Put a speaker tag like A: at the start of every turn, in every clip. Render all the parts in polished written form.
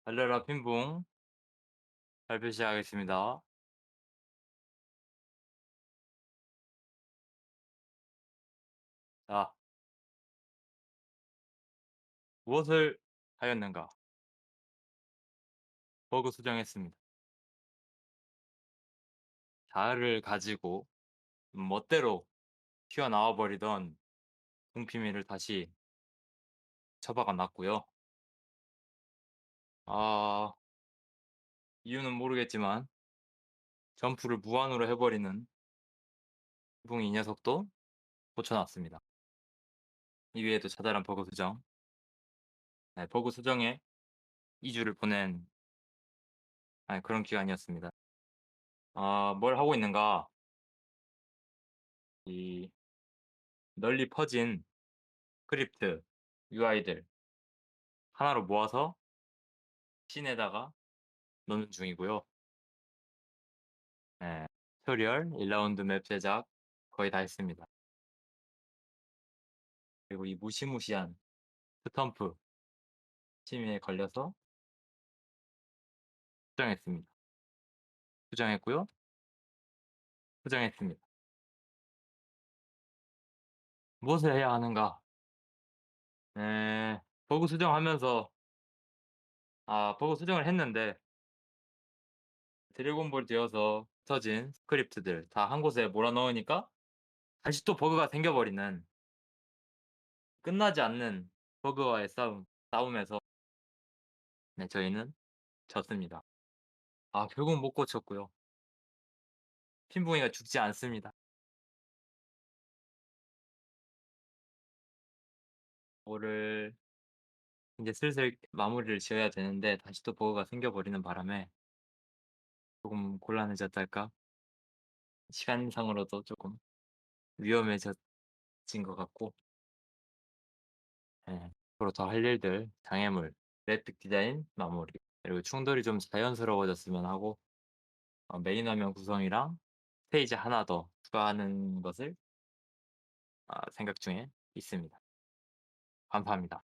A: 달려라 핀봉 발표 시작하겠습니다. 자, 무엇을 하였는가? 버그 수정했습니다. 자아를 가지고 멋대로 튀어나와 버리던 동피미를 다시 처박아 놨고요. 아, 이유는 모르겠지만 점프를 무한으로 해버리는 pin봉이 이 녀석도 고쳐놨습니다. 이외에도 자잘한 버그 수정, 네, 버그 수정에 2주를 보낸 그런 기간이었습니다. 뭘 하고 있는가? 이 널리 퍼진 스크립트, UI들 하나로 모아서 씬에다가 넣는 중이고요. 네. 튜토리얼, 1라운드 맵 제작 거의 다 했습니다. 그리고 이 무시무시한 스탬프 침해에 걸려서 수정했습니다. 수정했고요. 수정했습니다. 무엇을 해야 하는가? 버그 수정하면서 버그 수정을 했는데 드래곤볼 되어서 터진 스크립트들 다 한 곳에 몰아넣으니까 다시 또 버그가 생겨버리는 끝나지 않는 버그와의 싸움에서 네, 저희는 졌습니다. 결국 못 고쳤고요. 핀봉이가 죽지 않습니다. 뭐를 이제 슬슬 마무리를 지어야 되는데 다시 또 버그가 생겨버리는 바람에 조금 곤란해졌달까? 시간상으로도 조금 위험해졌진 것 같고 앞으로 더 할 일들 장애물, 그래픽 디자인 마무리 그리고 충돌이 좀 자연스러워졌으면 하고 메인 화면 구성이랑 스테이지 하나 더 추가하는 것을 생각 중에 있습니다. 감사합니다.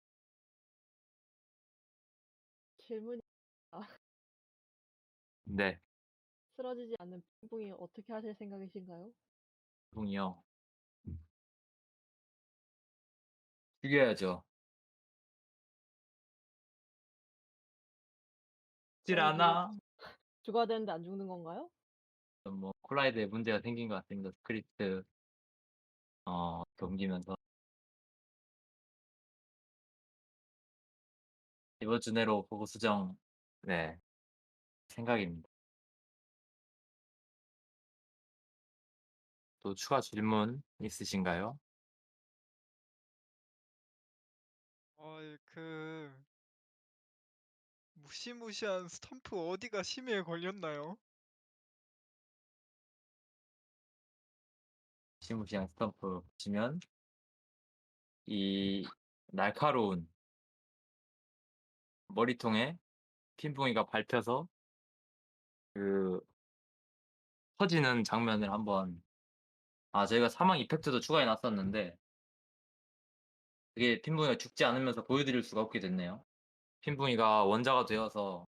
B: 질문이
A: 네.
B: 쓰러지지 않는 빙봉이 어떻게 하실 생각이신가요?
A: 붕이요. 죽여야죠. 죽질
B: 너무 보고
A: 않아.
B: 죽어야 되는데 안 죽는 건가요?
A: 뭐 콜라이드에 문제가 생긴 것 같습니다. 스크립트 넘기면서 이번 주 내로 보고 수정 네 생각입니다. 또 추가 질문 있으신가요?
C: 무시무시한 스탬프 어디가 심해에 걸렸나요?
A: 무시무시한 스탬프 보시면 이 날카로운 머리통에 핀봉이가 밟혀서 그 터지는 장면을 한번 저희가 사망 이펙트도 추가해 놨었는데 그게 핀봉이가 죽지 않으면서 보여드릴 수가 없게 됐네요. 핀봉이가 원자가 되어서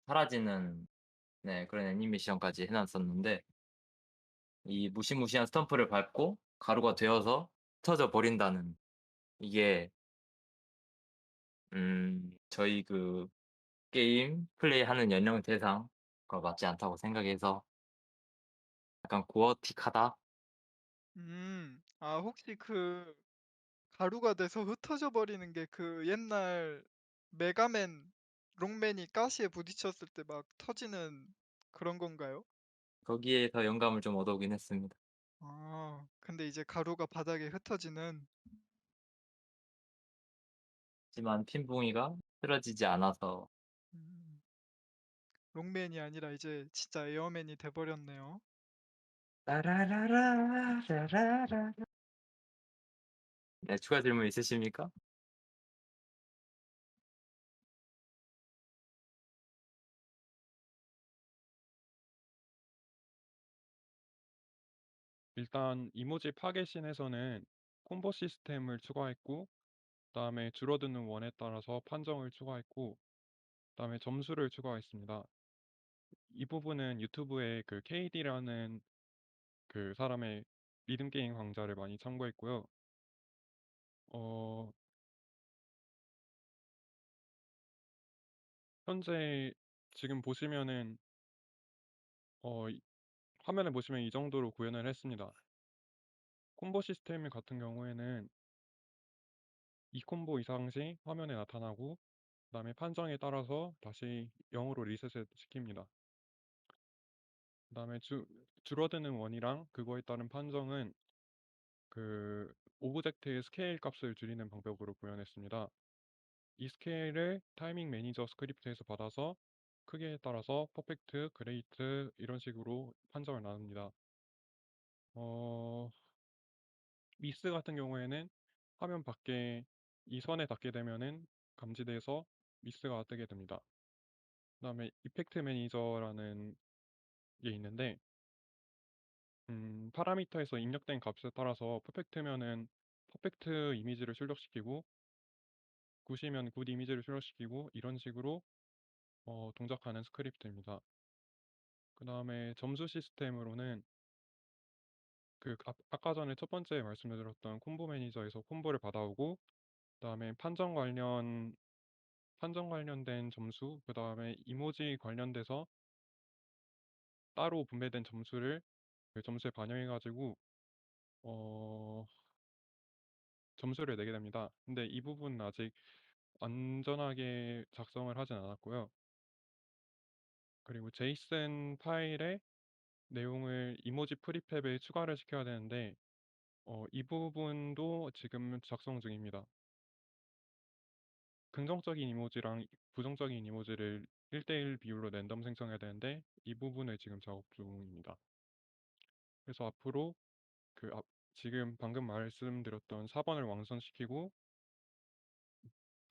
A: 사라지는 그런 애니메이션까지 해 놨었는데 이 무시무시한 스탬프를 밟고 가루가 되어서 흩어져 버린다는 이게 저희 그 게임 플레이하는 연령 대상과 맞지 않다고 생각해서 약간 고어틱하다?
C: 혹시 그 가루가 돼서 흩어져 버리는 게 그 옛날 메가맨, 롱맨이 가시에 부딪혔을 때 막 터지는 그런 건가요?
A: 거기에서 영감을 좀 얻어오긴 했습니다.
C: 근데 이제 가루가 바닥에 흩어지는,
A: 하지만 핀봉이가 쓰러지지 않아서
C: 음, 롱맨이 아니라 이제 진짜 에어맨이 돼버렸네요.
A: 라라라라 라라라 네 추가 질문 있으십니까?
D: 일단 이모지 파괴신에서는 콤보 시스템을 추가했고, 그다음에 줄어드는 원에 따라서 판정을 추가했고, 그다음에 점수를 추가했습니다. 이 부분은 유튜브에 그 KD라는 그 사람의 리듬 게임 강좌를 많이 참고했고요. 어, 현재 지금 보시면은 화면에 보시면 이 정도로 구현을 했습니다. 콤보 시스템 같은 경우에는 2콤보 이상 시 화면에 나타나고 그다음에 판정에 따라서 다시 0으로 리셋을 시킵니다. 그다음에 줄어드는 원이랑 그거에 따른 판정은 그 오브젝트의 스케일 값을 줄이는 방법으로 구현했습니다. 이 스케일을 타이밍 매니저 스크립트에서 받아서 크기에 따라서 퍼펙트, 그레이트 이런 식으로 판정을 나눕니다. 미스 같은 경우에는 화면 밖에 이 선에 닿게 되면은 감지돼서 미스가 뜨게 됩니다. 그다음에 이펙트 매니저라는 게 있는데 파라미터에서 입력된 값에 따라서 퍼펙트면은 퍼펙트 이미지를 출력시키고 굿이면 굿 이미지를 출력시키고 이런 식으로 동작하는 스크립트입니다. 그 다음에 점수 시스템으로는 아까 전에 첫 번째 말씀드렸던 콤보 매니저에서 콤보를 받아오고 그다음에 판정 관련된 점수, 그다음에 이모지 관련돼서 따로 분배된 점수를 그 점수에 반영해가지고 어, 점수를 내게 됩니다. 근데 이 부분은 아직 안전하게 작성을 하진 않았고요. 그리고 제이슨 파일에 내용을 이모지 프리팹에 추가를 시켜야 되는데 이 부분도 지금 작성 중입니다. 긍정적인 이모지랑 부정적인 이모지를 1대1 비율로 랜덤 생성해야 되는데 이 부분을 지금 작업 중입니다. 그래서 앞으로 지금 방금 말씀드렸던 4번을 완성시키고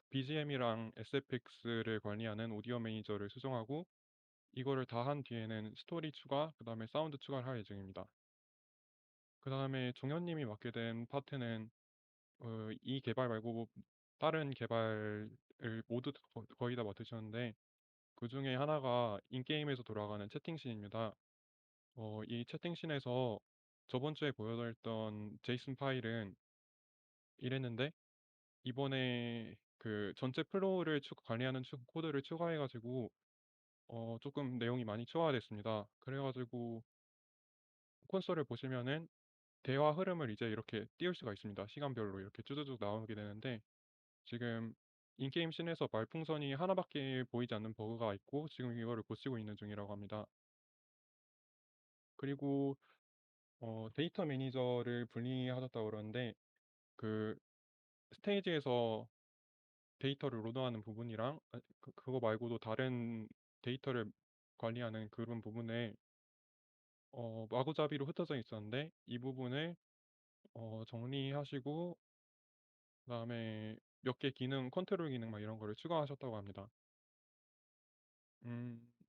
D: BGM이랑 SFX를 관리하는 오디오 매니저를 수정하고 이거를 다 한 뒤에는 스토리 추가, 그 다음에 사운드 추가를 할 예정입니다. 그 다음에 종현님이 맡게 된 파트는 이 개발 말고 다른 개발을 모두 거의 다 맡으셨는데 그 중에 하나가 인게임에서 돌아가는 채팅씬입니다. 이 채팅씬에서 저번 주에 보여드렸던 제이슨 파일은 이랬는데 이번에 그 전체 플로우를 관리하는 코드를 추가해가지고 조금 내용이 많이 추가됐습니다. 그래가지고 콘솔을 보시면은 대화 흐름을 이제 이렇게 띄울 수가 있습니다. 시간별로 이렇게 쭈쭈쭈 나오게 되는데 지금 인게임 씬에서 말풍선이 하나밖에 보이지 않는 버그가 있고 지금 이거를 고치고 있는 중이라고 합니다. 그리고 데이터 매니저를 분리하셨다고 그러는데 그 스테이지에서 데이터를 로드하는 부분이랑 그거 말고도 다른 데이터를 관리하는 그런 부분에 마구잡이로 흩어져 있었는데 이 부분을 정리하시고 그다음에 몇 개 기능, 컨트롤 기능 막 이런 거를 추가하셨다고 합니다.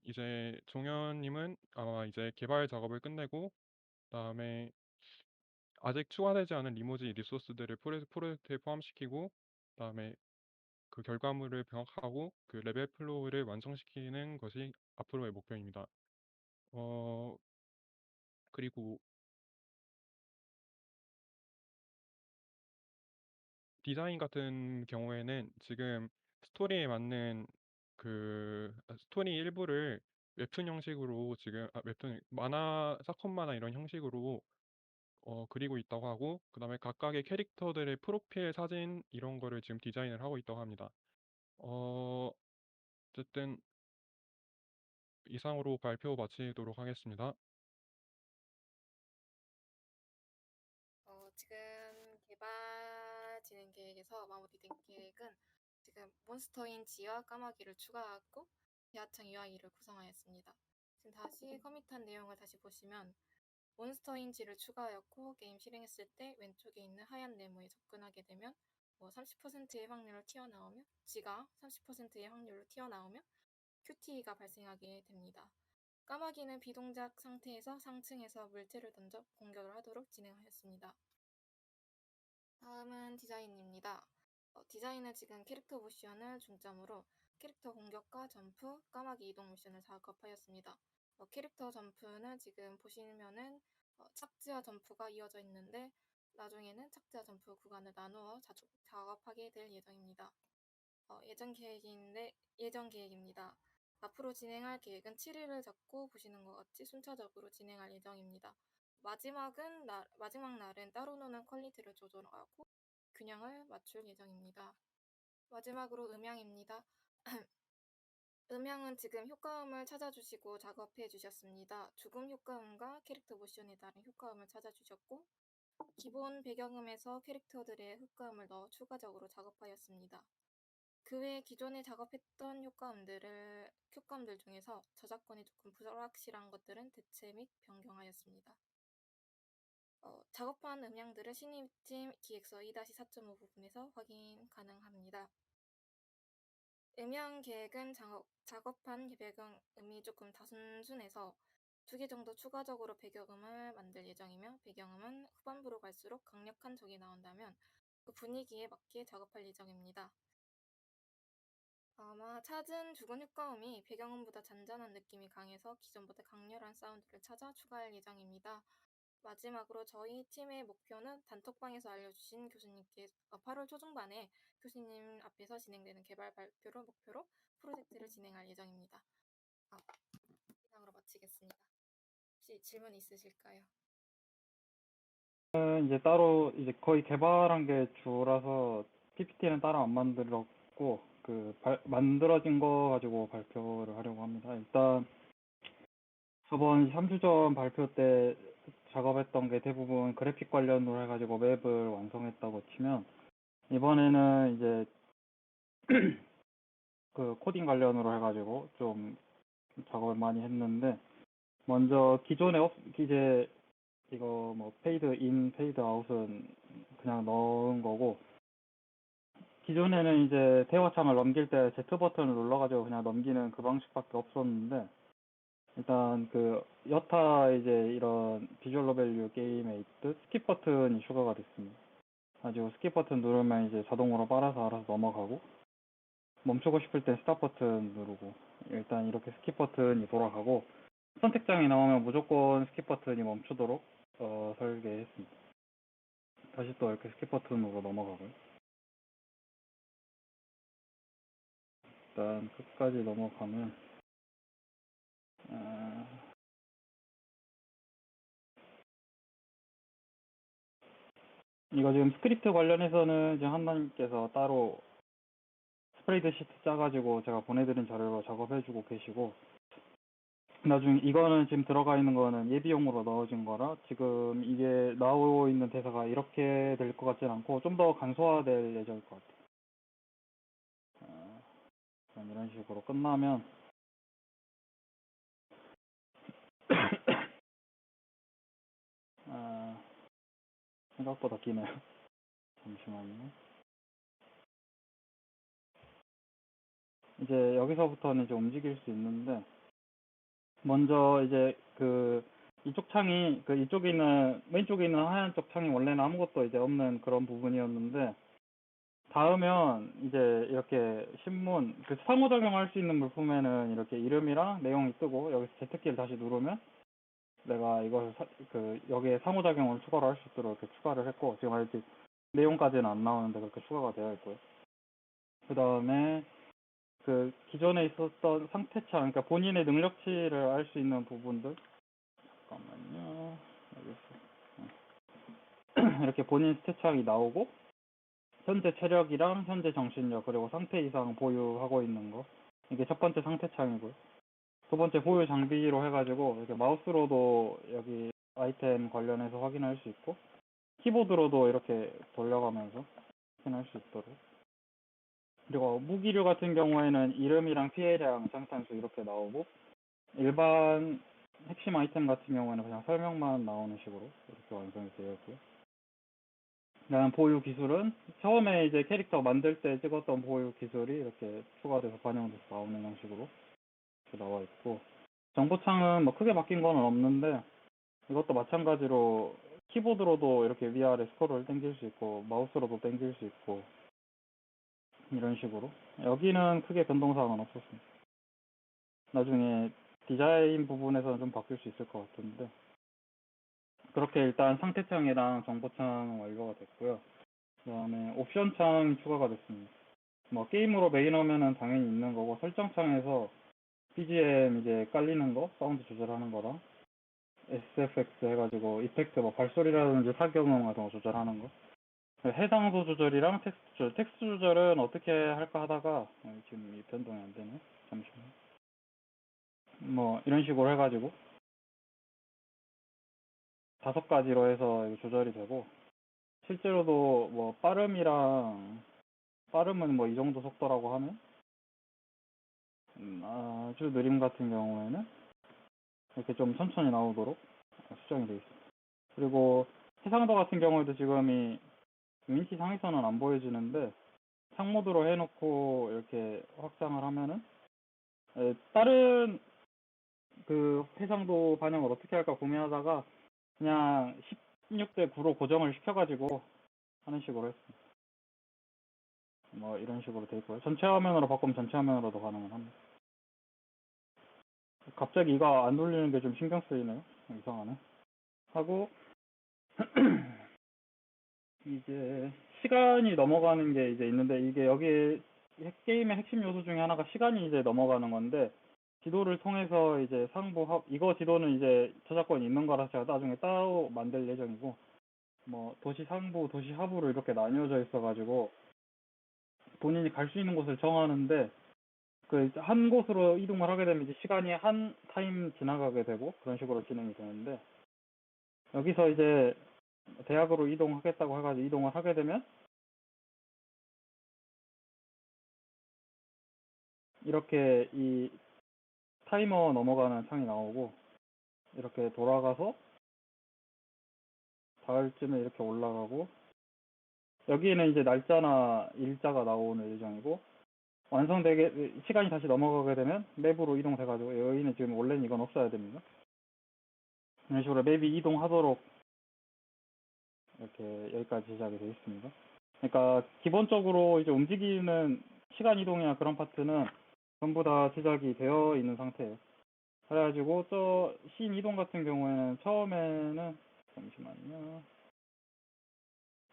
D: 이제 종현님은 아마 이제 개발 작업을 끝내고 그다음에 아직 추가되지 않은 리모지 리소스들을 프로젝트에 포함시키고 그다음에 그 결과물을 병합하고 그 레벨 플로우를 완성시키는 것이 앞으로의 목표입니다. 어, 그리고 디자인 같은 경우에는 지금 스토리에 맞는 스토리 일부를 웹툰 형식으로 지금 웹툰 사건 만화 이런 형식으로 그리고 있다고 하고 그다음에 각각의 캐릭터들의 프로필 사진 이런 거를 지금 디자인을 하고 있다고 합니다. 어, 어쨌든 이상으로 발표 마치도록 하겠습니다.
E: 지금 개발 진행 계획에서 마무리된 계획은 지금 몬스터인 지와 까마귀를 추가하고 대하청 UI를 구성하였습니다. 지금 다시 커밋한 내용을 다시 보시면 몬스터인 지를 추가하였고 게임 실행했을 때 왼쪽에 있는 하얀 네모에 접근하게 되면 30%의 확률로 튀어나오며 지가 30%의 확률로 튀어나오며 QTE가 발생하게 됩니다. 까마귀는 비동작 상태에서 상층에서 물체를 던져 공격을 하도록 진행하였습니다. 다음은 디자인입니다. 디자인은 지금 캐릭터 모션을 중점으로 캐릭터 공격과 점프, 까마귀 이동 미션을 작업하였습니다. 캐릭터 점프는 지금 보시면은 착지와 점프가 이어져 있는데 나중에는 착지와 점프 구간을 나누어 작업하게 될 예정입니다. 예정 계획입니다. 앞으로 진행할 계획은 7일을 잡고 보시는 것 같이 순차적으로 진행할 예정입니다. 마지막 날은 따로 노는 퀄리티를 조절하고 균형을 맞출 예정입니다. 마지막으로 음향입니다. 음향은 지금 효과음을 찾아주시고 작업해 주셨습니다. 죽음 효과음과 캐릭터 모션에 따른 효과음을 찾아주셨고 기본 배경음에서 캐릭터들의 효과음을 넣어 추가적으로 작업하였습니다. 그 외에 기존에 작업했던 효과음들 중에서 저작권이 조금 불확실한 것들은 대체 및 변경하였습니다. 작업한 음향들은 신입팀 기획서 2-4.5 부분에서 확인 가능합니다. 음향 계획은 작업한 배경음이 조금 단순해서 2개 정도 추가적으로 배경음을 만들 예정이며 배경음은 후반부로 갈수록 강력한 적이 나온다면 그 분위기에 맞게 작업할 예정입니다. 아마 찾은 죽은 효과음이 배경음보다 잔잔한 느낌이 강해서 기존보다 강렬한 사운드를 찾아 추가할 예정입니다. 마지막으로 저희 팀의 목표는 단톡방에서 알려주신 교수님께 8월 초중반에 교수님 앞에서 진행되는 개발 발표를 목표로 프로젝트를 진행할 예정입니다. 이상으로 마치겠습니다. 혹시 질문 있으실까요?
F: 이제 따로 이제 거의 개발한 게 주라서 PPT는 따로 안 만들었고 만들어진 거 가지고 발표를 하려고 합니다. 일단 저번 3주 전 발표 때 작업했던 게 대부분 그래픽 관련으로 해가지고 맵을 완성했다고 치면 이번에는 이제 그 코딩 관련으로 해가지고 좀 작업을 많이 했는데 먼저 기존에 이제 이거 뭐 페이드 인, 페이드 아웃은 그냥 넣은 거고 기존에는 이제 대화창을 넘길 때 Z 버튼을 눌러가지고 그냥 넘기는 그 방식밖에 없었는데 일단 여타 이제 이런 비주얼 노벨류 게임에 있듯 스킵 버튼이 추가가 됐습니다. 가지고 스킵 버튼 누르면 이제 자동으로 빨아서 알아서 넘어가고 멈추고 싶을 땐 스탑 버튼 누르고 일단 이렇게 스킵 버튼이 돌아가고 선택장이 나오면 무조건 스킵 버튼이 멈추도록 설계했습니다. 다시 또 이렇게 스킵 버튼으로 넘어가고요. 일단 끝까지 넘어가면 이거 지금 스크립트 관련해서는 이제 한나님께서 따로 스프레드 시트 짜가지고 제가 보내드린 자료로 작업해주고 계시고 나중에 이거는 지금 들어가 있는 거는 예비용으로 넣어진 거라 지금 이게 나오고 있는 대사가 이렇게 될 것 같진 않고 좀 더 간소화될 예정일 것 같아요. 그럼 이런 식으로 끝나면 생각보다 기네요. 잠시만요. 이제 여기서부터는 이제 움직일 수 있는데 먼저 이제 이쪽 창이 이쪽에 있는 왼쪽에 있는 하얀 쪽 창이 원래는 아무것도 이제 없는 그런 부분이었는데 닿으면 이제 이렇게 신문 상호작용할 수 있는 물품에는 이렇게 이름이랑 내용이 뜨고 여기서 Z키를 다시 누르면 내가 이걸 여기에 상호작용을 추가로 할 수 있도록 이렇게 추가를 했고 지금 아직 내용까지는 안 나오는데 그렇게 추가가 되어 있고요. 그 다음에 기존에 있었던 상태창, 그러니까 본인의 능력치를 알 수 있는 부분들 잠깐만요. 여기 이렇게 본인 스탯창이 나오고 현재 체력이랑 현재 정신력 그리고 상태 이상 보유하고 있는 거 이게 첫 번째 상태창이고요. 두 번째 보유 장비로 해가지고 이렇게 마우스로도 여기 아이템 관련해서 확인할 수 있고 키보드로도 이렇게 돌려가면서 확인할 수 있도록 그리고 무기류 같은 경우에는 이름이랑 피해량 장탄수 이렇게 나오고 일반 핵심 아이템 같은 경우에는 그냥 설명만 나오는 식으로 이렇게 완성이 되어 있고요. 그다음 보유 기술은 처음에 이제 캐릭터 만들 때 찍었던 보유 기술이 이렇게 추가돼서 반영돼서 나오는 형식으로 이렇게 나와 있고 정보창은 뭐 크게 바뀐 건 없는데 이것도 마찬가지로 키보드로도 이렇게 위아래 스크롤을 당길 수 있고 마우스로도 당길 수 있고 이런 식으로 여기는 크게 변동사항은 없었습니다. 나중에 디자인 부분에서는 좀 바뀔 수 있을 것 같은데 그렇게 일단 상태창이랑 정보창 완료가 됐고요. 그 다음에 옵션 창이 추가가 됐습니다. 뭐 게임으로 메인하면은 당연히 있는 거고 설정창에서 BGM 이제 깔리는 거, 사운드 조절하는 거랑 SFX 해가지고 이펙트 뭐 발소리라든지 사경음 같은 거 조절하는 거 해상도 조절이랑 텍스트 조절은 어떻게 할까 하다가 지금 이 변동이 안 되네. 잠시만. 뭐 이런 식으로 해가지고 5가지로 해서 이거 조절이 되고 실제로도 뭐 빠름은 뭐 이 정도 속도라고 하면 아주 느림 같은 경우에는 이렇게 좀 천천히 나오도록 수정이 되어 있습니다. 그리고 해상도 같은 경우에도 지금 이 유니티 상에서는 안 보여지는데 창 모드로 해놓고 이렇게 확장을 하면은 다른 그 해상도 반영을 어떻게 할까 고민하다가 그냥 16대 9로 고정을 시켜가지고 하는 식으로 했습니다. 뭐 이런 식으로 돼 있고요. 전체 화면으로 바꾸면 전체 화면으로도 가능은 합니다. 갑자기 이거 안 돌리는 게 좀 신경 쓰이네요. 이상하네. 하고 이제 시간이 넘어가는 게 이제 있는데 이게 여기 게임의 핵심 요소 중에 하나가 시간이 이제 넘어가는 건데 지도를 통해서 이제 이거 지도는 이제 저작권이 있는 거라서 제가 나중에 따로 만들 예정이고 뭐 도시 상부, 도시 하부로 이렇게 나뉘어져 있어가지고 본인이 갈 수 있는 곳을 정하는데 그 한 곳으로 이동을 하게 되면 이제 시간이 한 타임 지나가게 되고 그런 식으로 진행이 되는데 여기서 이제 대학으로 이동하겠다고 해가지고 이동을 하게 되면 이렇게 이 타이머 넘어가는 창이 나오고 이렇게 돌아가서 닿을 쯤에 이렇게 올라가고 여기에는 이제 날짜나 일자가 나오는 예정이고 완성되게 시간이 다시 넘어가게 되면 맵으로 이동돼가지고 여기는 지금 원래는 이건 없어야 됩니다. 이런 식으로 맵이 이동하도록 이렇게 여기까지 제작이 되어 있습니다. 그러니까 기본적으로 이제 움직이는 시간 이동이나 그런 파트는 전부 다 제작이 되어 있는 상태예요. 그래가지고 저 신 이동 같은 경우에는 처음에는 잠시만요.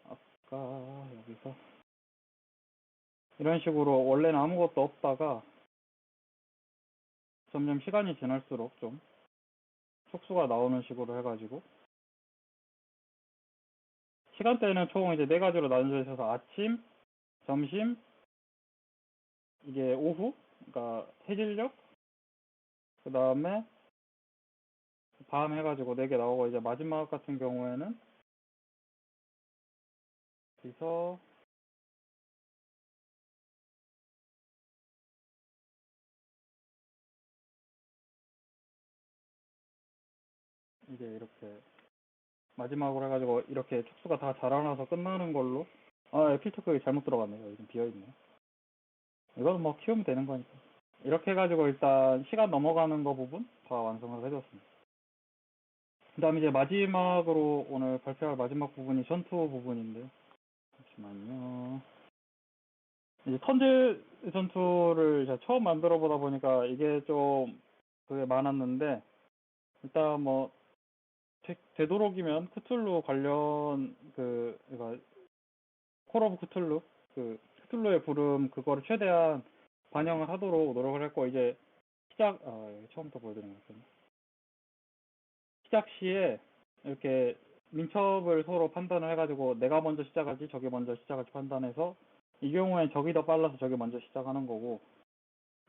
F: 아까 여기서 이런 식으로 원래는 아무것도 없다가 점점 시간이 지날수록 좀 촉수가 나오는 식으로 해가지고 시간대는 총 이제 4가지로 나눠져 있어서 아침, 점심, 이게 오후, 그러니까 해질녘, 그 다음에 밤 해가지고 4개 나오고 이제 마지막 같은 경우에는 여기서 이제 이렇게 마지막으로 해가지고 이렇게 촉수가 다 자라나서 끝나는 걸로 필터 끄기 잘못 들어갔네요. 여기 좀 비어있네. 이건 뭐 키우면 되는 거니까 이렇게 해가지고 일단 시간 넘어가는 거 부분 다 완성을 해줬습니다. 그 다음에 이제 마지막으로 오늘 발표할 마지막 부분이 전투 부분인데 잠시만요. 이제 턴제 전투를 제가 처음 만들어 보다 보니까 이게 좀 그게 많았는데 일단 뭐 되도록이면 크툴루 관련 그러니까 콜 오브 크툴루 크툴루의 부름 그거를 최대한 반영을 하도록 노력을 했고 이제 처음부터 보여드리는 것 같은데 시작 시에 이렇게 민첩을 서로 판단을 해가지고 내가 먼저 시작할지 저기 먼저 시작할지 판단해서 이 경우엔 적이 더 빨라서 적이 먼저 시작하는 거고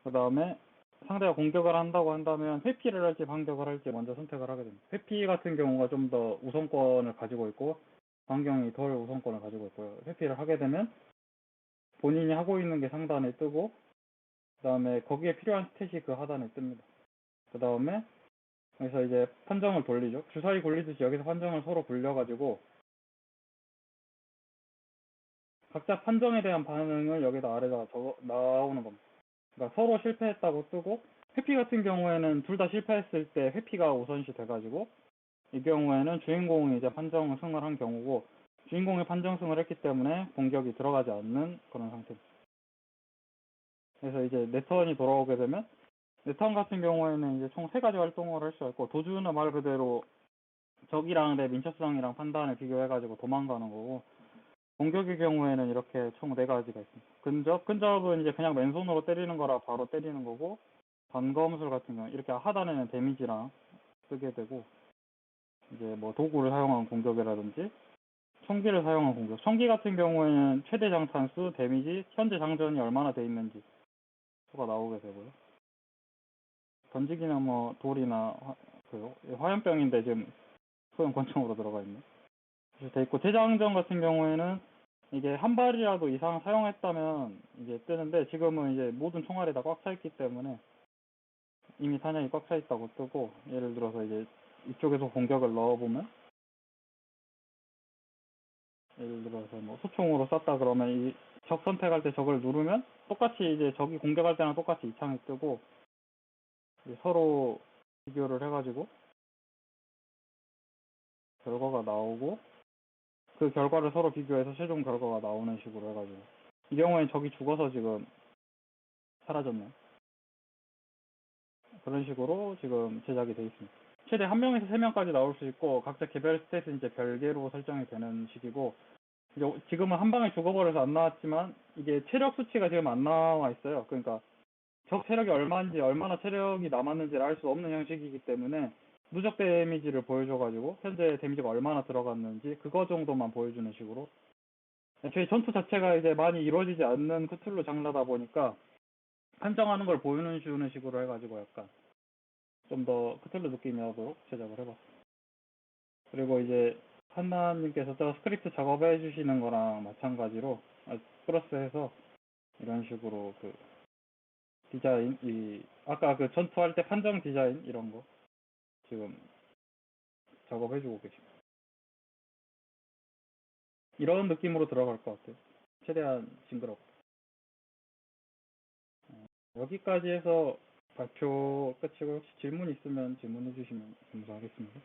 F: 그 다음에 상대가 공격을 한다고 한다면 회피를 할지 반격을 할지 먼저 선택을 하게 됩니다. 회피 같은 경우가 좀 더 우선권을 가지고 있고 반경이 덜 우선권을 가지고 있고요. 회피를 하게 되면 본인이 하고 있는 게 상단에 뜨고 그 다음에 거기에 필요한 스탯이 그 하단에 뜹니다. 그 다음에 여기서 이제 판정을 돌리죠. 주사위 굴리듯이 여기서 판정을 서로 굴려가지고 각자 판정에 대한 반응을 여기다 아래다가 나오는 겁니다. 그러니까 서로 실패했다고 뜨고 회피 같은 경우에는 둘 다 실패했을 때 회피가 우선시 돼가지고 이 경우에는 주인공이 이제 판정승을 한 경우고 주인공이 판정승을 했기 때문에 공격이 들어가지 않는 그런 상태입니다. 그래서 이제 내 턴이 돌아오게 되면 내 턴 같은 경우에는 이제 총 3가지 활동을 할 수가 있고, 도주는 말 그대로 적이랑 내 민첩성이랑 판단을 비교해가지고 도망가는 거고, 공격의 경우에는 이렇게 총 4가지가 있습니다. 근접은 이제 그냥 맨손으로 때리는 거라 바로 때리는 거고, 반검술 같은 경우 이렇게 하단에는 데미지랑 쓰게 되고, 이제 뭐 도구를 사용한 공격이라든지 총기를 사용한 공격. 총기 같은 경우에는 최대 장탄수, 데미지, 현재 장전이 얼마나 돼 있는지 수가 나오게 되고요. 던지기는 뭐 돌이나 화염병인데 지금 소형 권총으로 들어가 있네. 그래서 돼 있고, 재장전 같은 경우에는 이게 한 발이라도 이상 사용했다면 이제 뜨는데, 지금은 이제 모든 총알이 다 꽉 차 있기 때문에 이미 탄약이 꽉 차 있다고 뜨고, 예를 들어서 이제 이쪽에서 공격을 넣어보면, 예를 들어서 뭐 수총으로 쐈다 그러면 이 적 선택할 때 적을 누르면 똑같이 이제 적이 공격할 때랑 똑같이 이 창이 뜨고, 이제 서로 비교를 해가지고 결과가 나오고, 그 결과를 서로 비교해서 최종 결과가 나오는 식으로 해가지고, 이 경우엔 적이 죽어서 지금 사라졌네. 그런 식으로 지금 제작이 되어 있습니다. 최대 1명에서 3명까지 나올 수 있고, 각자 개별 스탯은 이제 별개로 설정이 되는 식이고, 이제 지금은 한 방에 죽어버려서 안 나왔지만 이게 체력 수치가 지금 안 나와 있어요. 그러니까 적 체력이 얼마인지, 얼마나 체력이 남았는지를 알 수 없는 형식이기 때문에 누적 데미지를 보여줘가지고 현재 데미지가 얼마나 들어갔는지 그거 정도만 보여주는 식으로. 저희 전투 자체가 이제 많이 이루어지지 않는 크툴루 장르다 보니까 판정하는 걸 보여주는 식으로 해가지고 약간 좀 더 크툴루 느낌이 나도록 제작을 해봤어요. 그리고 이제 한나님께서 저 스크립트 작업해 주시는 거랑 마찬가지로 플러스해서 이런 식으로 그 디자인, 아까 그 전투할 때 판정 디자인 이런 거 지금 작업해주고 계십니다. 이런 느낌으로 들어갈 것 같아요. 최대한 징그럽고. 여기까지 해서 발표 끝이고, 혹시 질문 있으면 질문해 주시면 감사하겠습니다.